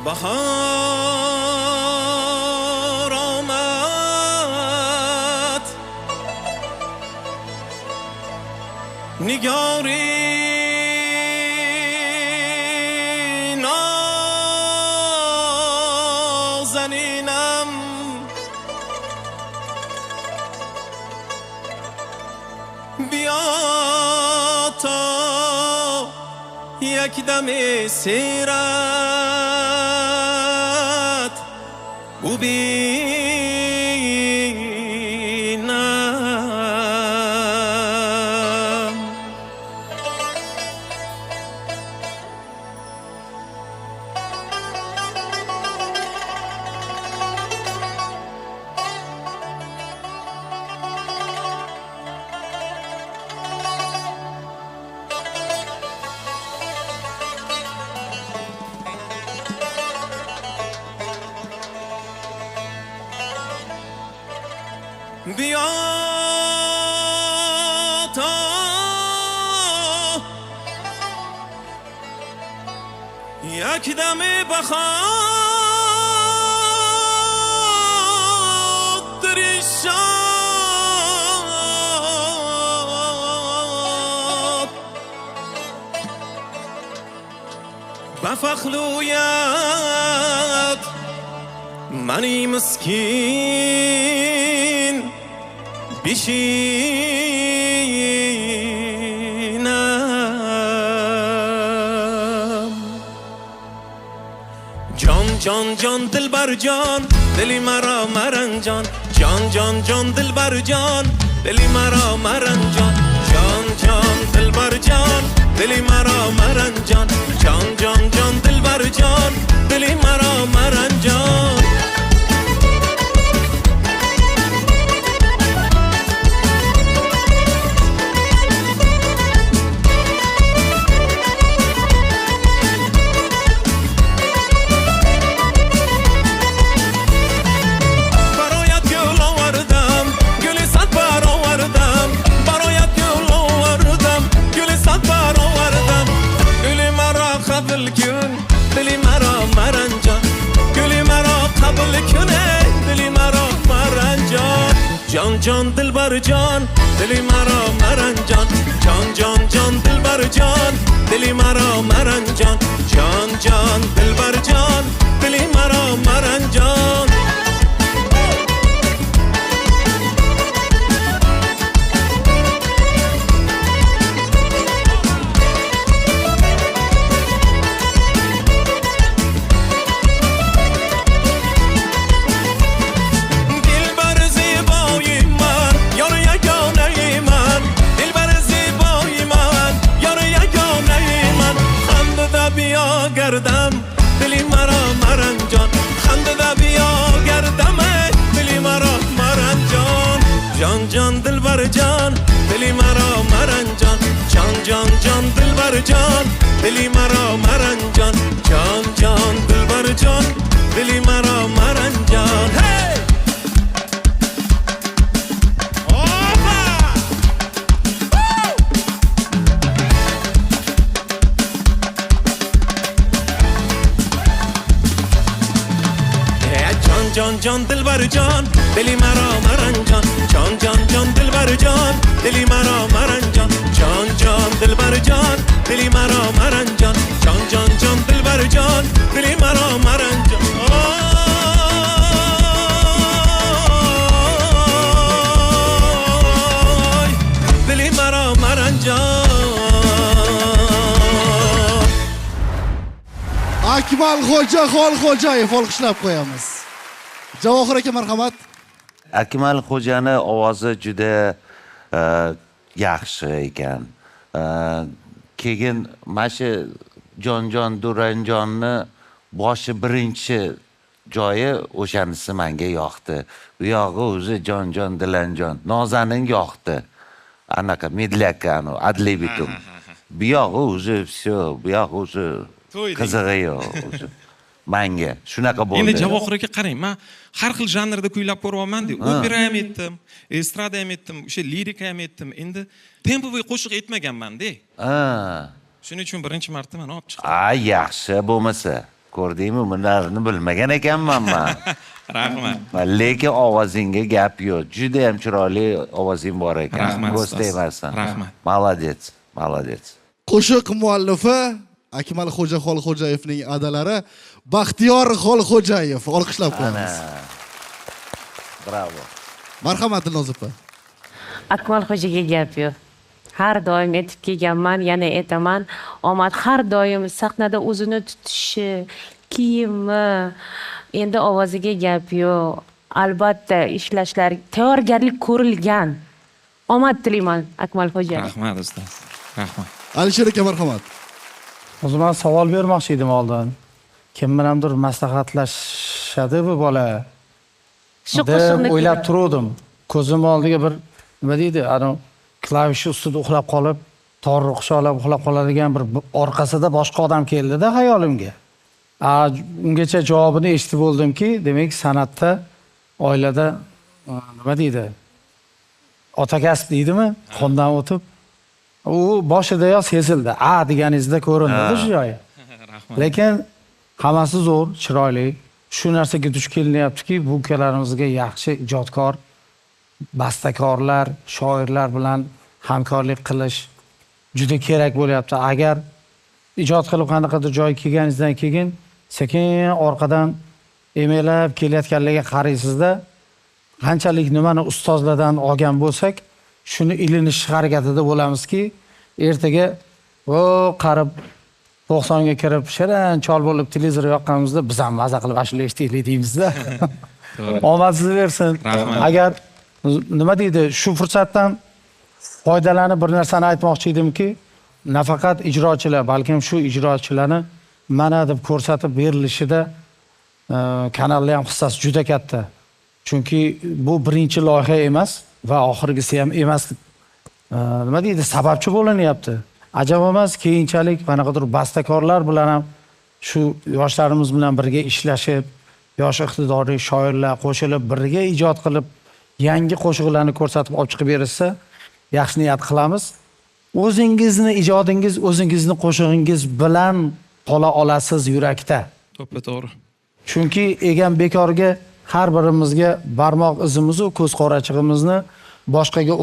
بهار آمد نگاری نازنینم بیا تا یک دم سیرت ببینم بیا تا یک دم بخاطر شاد بفخلویت منی مسکین بشینم جان جان جان دلبر جان دلی مرا مرنجان جان جان جان دلبر جان دلی مرا مرنجان جان جان دلبر جان دلی مرا مرنجان جان جان جان دلبر جان دلی مرا مرنجان دلی مرا مرنجان گلی مرا قبل کنه دلی مرا مرنجان جان جان دلبر جان دلی مرا مرنجان جان جان جان دلبر جان دلی مرا مرنجان جان جان دلبر جان دلی مرا مرنجان گردم دلی مرا مرنجان خنده دا بیا گردم دلی مرا مرنجان جان جان دلبر جان دلی مرا مرنجان جان جان جان دلبر جان دلی مرا مرنجان جان جان دلبر جان دلی مرا مرنجان هی جان جان دلبر جان دلی مرا مرنجان جان جان جان دلبر جان دلی مرا مرنجان جان جان دلبر جان دلی مرا مرنجان جان جان جان دلبر جان دلی مرا مرنجان دلی مرا مرنجان Akmal Xo'ja Xolxo'jayev olqishlab qo'yamiz. Javohir aka marhamat. Akmal Xo'jani ovozi juda yaxshi ekan. Keyin mana shu Jonjon Duranjonni boshi birinchi joyi o'shanisi menga yoqdi. Bu yog'i o'zi Jonjon Dilanjon. Nozanin yoqdi. Anaqa medlyakani adli bitum. Bu yog'i o'zi все, bu yog'i o'zi qizig'i yo'q o'zi. Menga shunaqa bo'ldi. Endi Javohir aka qarang, men har xil janrda kuylab ko'ryapman-da. Opera ham etdim, estrada ham etdim, o'sha lirika ham etdim. Endi tempoviy qo'shiq etmaganman-da. Shuning uchun birinchi marta men olib chiqdim. Yaxshi bo'lmasa. Ko'rdingmi, bularni bilmagan ekanman men. Rahmat. Lekin ovozingga gap yo'q. Juda ham chiroyli ovozing bor ekan. Rahmat, Ko'z ustoz. tegmasdan. Rahmat. Молодец. Qo'shiq muallifi Akmal Xo'ja Xolxo'jayevning adalari Baxtiyor Xolxo'jayev. Olqishlab qo'yamiz. Bravo. Marhamat Dilnoz opa. Akmal Xo'jaga gap yo'q. Har doim aytib kelganman, yana aytaman. Omad har doim sahnada o'zini tutishi, kiyimi, endi ovoziga gap yo'q. Albatta ishlashlari tayyorgarlik ko'rilgan. Omad tilayman Akmal Xo'ja. Rahmat ustoz. Rahmat. Alisher aka marhamat. O'zim ham savol bermoqchi edim oldin. Kim bilandir maslahatlashadi bu bola. Shu deb qo'shiqni o'ylab turdim. Ko'zim oldiga bir nima deydi, ana klavish ustida uxlab qolib, torni quchoqlab uxlab qoladigan bir orqasida boshqa odam keldida xayolimga. Ungacha javobini eshitib bo'ldimki, demak san'atda oilada nima deydi? Ota kasb deydimi? Qondan o'tib u boshidayoq sezildi. Deganingizda ko'rindi shu joyi. Rahmat. Lekin hammasi zo'r, chiroyli. Shu narsaga duch kelinyaptiki, bu ukalarimizga yaxshi ijodkor, bastakorlar, shoirlar bilan hamkorlik qilish juda kerak bo'lyapti. Agar ijod qilib qanaqadir joyga kelganingizdan keyin sekin orqadan emelab kelayotganlarga qaraysizda, qanchalik nimani ustozlardan olgan bo'lsak, shuni ilinish harakatida bo'lamizki, ertaga qarib 90 ga kirib shirin chol bo'lib televizor yoqqanimizda biz ham maza qilib ashula eshitaylik deymizda. Omad sizga bersin. Rahmat. Agar nima deydi, shu fursatdan foydalanib bir narsani aytmoqchi edimki, nafaqat ijrochilar, balkim shu ijrochilarni mana deb ko'rsatib berilishida kanallar ham hissasi juda katta. Chunki bu birinchi loyiha emas va oxirgisi ham emas. Nima deydi, sababchi bo'linyapti. Ajab emas, keyinchalik qanaqadir bastakorlar bilan ham shu yoshlarimiz bilan birga ishlashib, yosh iqtidorli shoirlar qo'shilib birga ijod qilib, yangi qo'shiqlarni ko'rsatib olib chiqib berishsa, yaxshi niyat qilamiz. O'zingizni ijodingiz, o'zingizni qo'shig'ingiz bilan qola olasiz yurakda. To'g'ri. Chunki egan bekorga har birimizga barmoq izimiz va ko'z qorachig'imizni boshqaga